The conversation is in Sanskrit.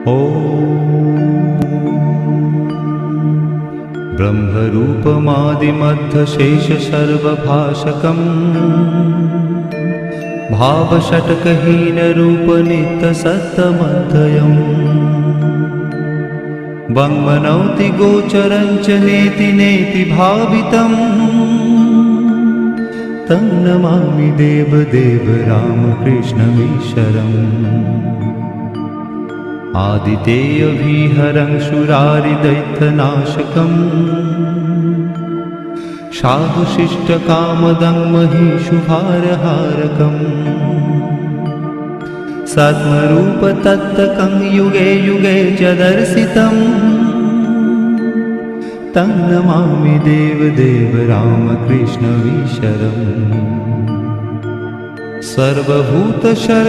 ब्रह्मरूपमादिमध्यशेषसर्वभाषकम् भावषट्कहीनरूपनित्यसत्तमध्ययम् वङ्मनौति गोचरं च नेति नेति भावितम् तं नमामि देवदेव रामकृष्णमीश्वरम् आदितेयविहरं शूरारिदैत्यनाशकम् साधुशिष्टकामदं महिषुभारहारकम् सत्मरूपतत्तकं युगे युगे च दर्शितम् तं नमामि देवदेव रामकृष्णमीश्वरम् सर्वभूतशर